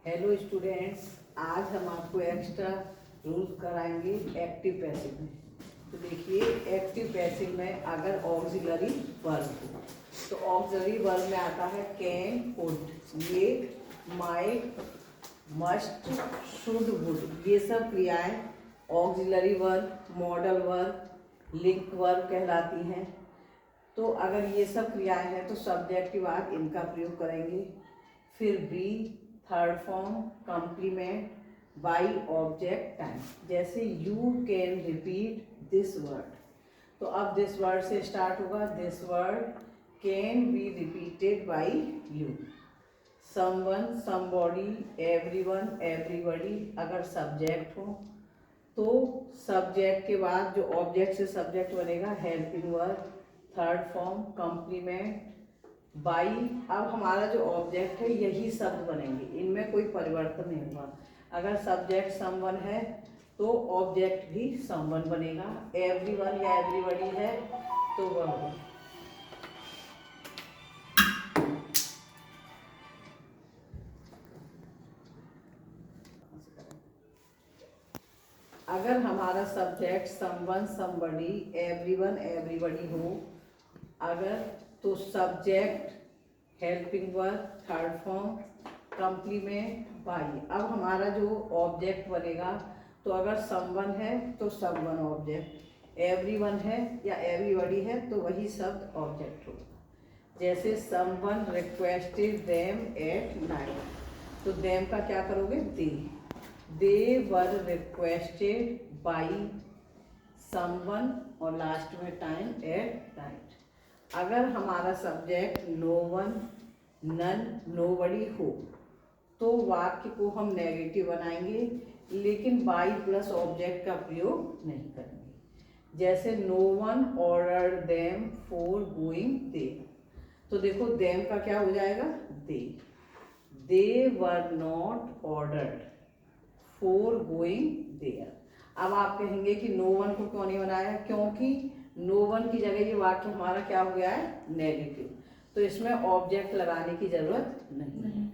Hello students, आज हम आपको एक्स्ट्रा रूल्स कराएंगे एक्टिव पैसिव में। तो देखिए, एक्टिव पैसिव में अगर ऑक्सिलरी वर्ब हो तो ऑक्सिलरी वर्ब में आता है can, could, make, might, must, should, would. ये सब क्रियाएं auxiliary verb, modal verb, link verb कहलाती हैं। तो अगर ये सब क्रियाएं हैं तो सब्जेक्ट के बाद इनका प्रयोग करेंगे। फिर be, third form, complement, by, object, time. जैसे you can repeat this word, तो अब दिस वर्ड से स्टार्ट होगा। This word can be repeated by you. Someone, somebody, everyone, everybody अगर सब्जेक्ट हो तो सब्जेक्ट के बाद जो ऑब्जेक्ट से सब्जेक्ट बनेगा helping verb, third form, complement, by. अब हमारा जो ऑब्जेक्ट है यही शब्द बनेंगे, इनमें कोई परिवर्तन नहीं होगा। अगर सब्जेक्ट समवन है तो ऑब्जेक्ट भी समवन बनेगा। एवरीवन या एवरीबॉडी है तो वह होगा। अगर हमारा subject someone, somebody, everyone, everybody हो अगर तो subject helping verb, third form, complement, by. अब हमारा जो ऑब्जेक्ट बनेगा तो अगर समवन है तो समवन ऑब्जेक्ट, एवरीवन है या एवरीबॉडी है तो वही शब्द ऑब्जेक्ट होगा। जैसे someone requested them at night, तो देम का क्या करोगे? They were requested by someone और लास्ट में टाइम एट नाइट। अगर हमारा subject no one, none, nobody हो तो वाक्य को हम नेगेटिव बनाएंगे, लेकिन बाई प्लस ऑब्जेक्ट का प्रयोग नहीं करेंगे। जैसे no one ordered them for going there, तो देखो देम का क्या हो जाएगा? They were not ordered for going there. अब आप कहेंगे कि नो वन को क्यों नहीं बनाया? क्योंकि नो वन की जगह ये वाक्य हमारा क्या हो गया है? नेगेटिव, तो इसमें ऑब्जेक्ट लगाने की जरूरत नहीं।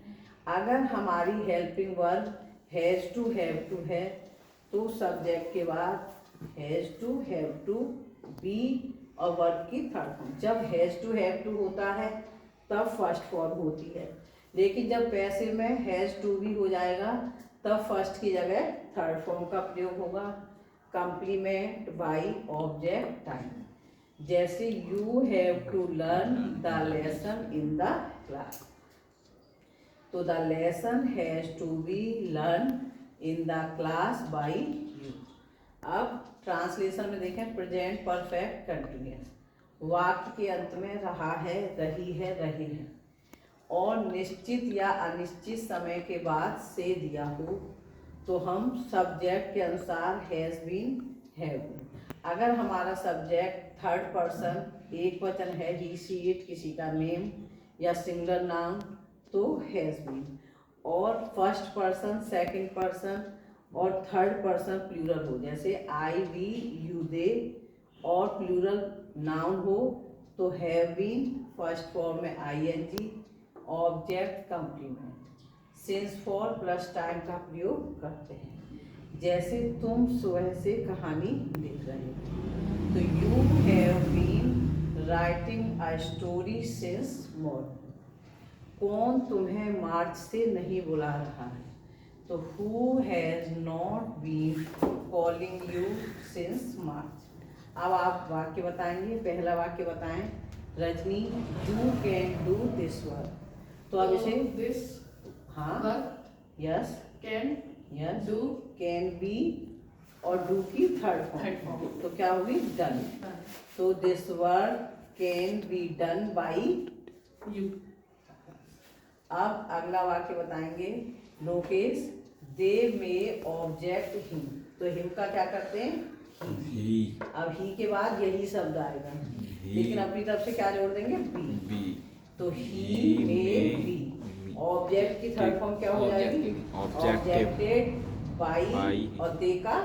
अगर हमारी helping verb has to, have to है तो सब्जेक्ट के बाद has to, have to, be और वर्ब की थर्ड फॉर्म। जब हैज टू, हैव टू होता है तब फर्स्ट फॉर्म होती है, लेकिन जब पैसिव में हैज टू भी हो जाएगा तब फर्स्ट की जगह थर्ड फॉर्म का प्रयोग होगा। Complement, by, object, time. जैसे you have to learn the lesson in the class, तो the lesson has to be learn in the class by you. अब ट्रांसलेशन में देखें, प्रेजेंट परफेक्ट कंटिन्यूअस, वाक्य के अंत में रहा है, रही है, रहे हैं और निश्चित या अनिश्चित समय के बाद से दिया हो तो हम सब्जेक्ट के अनुसार हैज बीन, हैव बीन। अगर हमारा सब्जेक्ट थर्ड पर्सन एक वचन है, ही, शी, इट, किसी का नेम या सिंगुलर नाउन तो हैज बीन, और फर्स्ट पर्सन, सेकंड पर्सन और थर्ड पर्सन प्लूरल हो, जैसे आई, वी, यू, दे, और प्लूरल नाउन हो तो हैव बीन, फर्स्ट फॉर्म में ING, object, complement, since, for plus time का प्रयोग करते हैं। जैसे तुम सुबह से कहानी लिख रहे हो, तो you have been writing a story since morning. कौन तुम्हें मार्च से नहीं बुला रहा है, तो who has not been calling you since March. अब आप वाक्य बताएंगे। पहला वाक्य बताएं, Rajni you can do this work, तो अब इसे दिस, हाँ, yes, can, yes, do, can be और डू की थर्ड फॉर्म, तो क्या होगी? डन। तो this work can be done by you. अब अगला वाक्य बताएंगे, लोकेश दे में ऑब्जेक्ट हिम, तो हिम का क्या करते हैं? ही। अब ही के बाद यही शब्द आएगा, लेकिन अपनी तरफ से क्या जोड़ देंगे? बी। तो ही में बी, ऑब्जेक्ट की थर्ड फॉर्म क्या हो जाएगी? ऑब्जेक्टेड बाई और दे का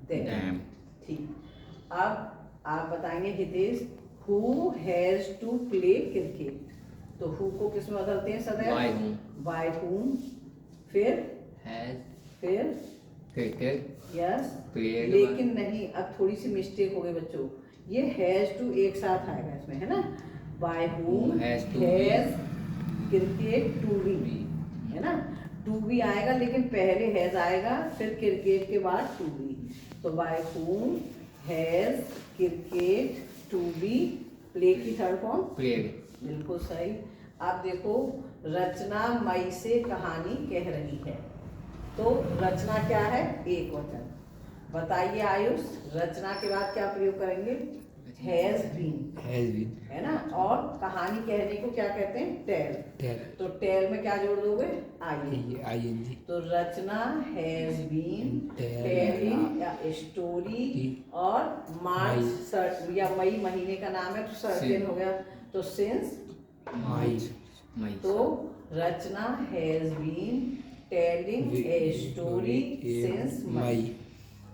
देम। ठीक। अब आप बताएंगे Hitesh, who has to play cricket, तो हु को किस में बदलते हैं सदैव? By whom. By whom। फिर हैज फिर क्रिकेट यस, Played लेकिन नहीं, अब थोड़ी सी मिस्टेक हो गई बच्चों, ये हैज टू एक साथ आएगा इसमें, है ना। By whom Has to has cricket to be, है ना। टू बी आएगा लेकिन पहले हैज आएगा, फिर क्रिकेट के बाद टू बी। तो by whom has cricket to be play की थर्ड फॉर्म प्लेड बिल्कुल सही। आप देखो, रचना मई से कहानी कह रही है, तो रचना क्या है, एक वचन। बताइए आयुष, रचना के बाद क्या प्रयोग करेंगे, हैज बीन, है ना। और कहानी कहने को क्या कहते हैं, टेल। तो टेल में क्या जोड़ दोगे, आई। तो रचना हैज बीन टेलिंग या स्टोरी, और मार्च या मई महीने का नाम है तो सर्टेन हो गया, तो सिंस मई। तो Rachna has been telling a story since May.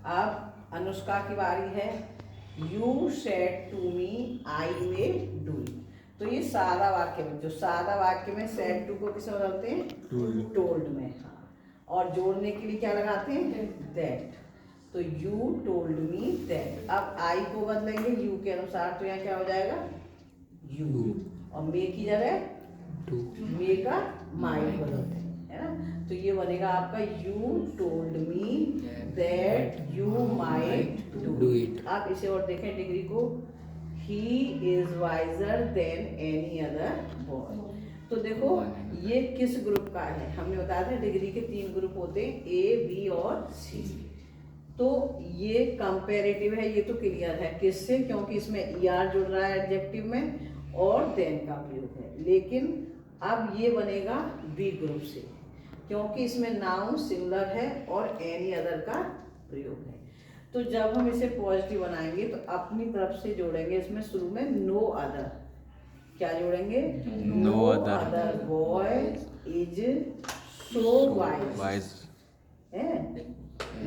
अब अनुष्का की बारी है। You said to me I will do it. तो ये सादा वाक्य में, जो सादा वाक्य में सेड टू को किसमें बदलते हैं, टोल्ड में। हाँ, और जोड़ने के लिए क्या लगाते हैं, दैट। तो यू टोल्ड मी दैट। अब आई को बदलेंगे यू के अनुसार, तो यहाँ क्या हो जाएगा, यू, और मे की जगह मे का माई बदलते हैं, है ना। तो ये बनेगा आपका you told me that you might do it. आप इसे और देखें डिग्री को, he is visor then any other boy. तो देखो ये किस ग्रुप का है, हमने बताया था डिग्री के 3 ग्रुप होते हैं, ए बी और सी। तो ये कंपैरेटिव है, ये तो क्लियर है किससे, क्योंकि इसमें ER जुड़ रहा है एडजेक्टिव में और देन का प्रयोग है। लेकिन अब ये बनेगा बी ग्रुप से, क्योंकि इसमें नाउन सिंगुलर है और एनी अदर का प्रयोग है। तो जब हम इसे पॉजिटिव बनाएंगे तो अपनी तरफ से जोड़ेंगे, इसमें शुरू में नो अदर, क्या जोड़ेंगे, no other boy is so wise, है,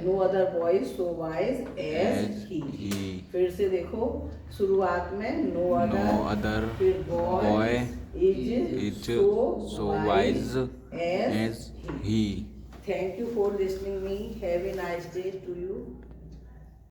no other boy is so wise as he. फिर से देखो, शुरुआत में नो अदर, फिर boy is so wise as he. Thank you for listening me. Have a nice day to you.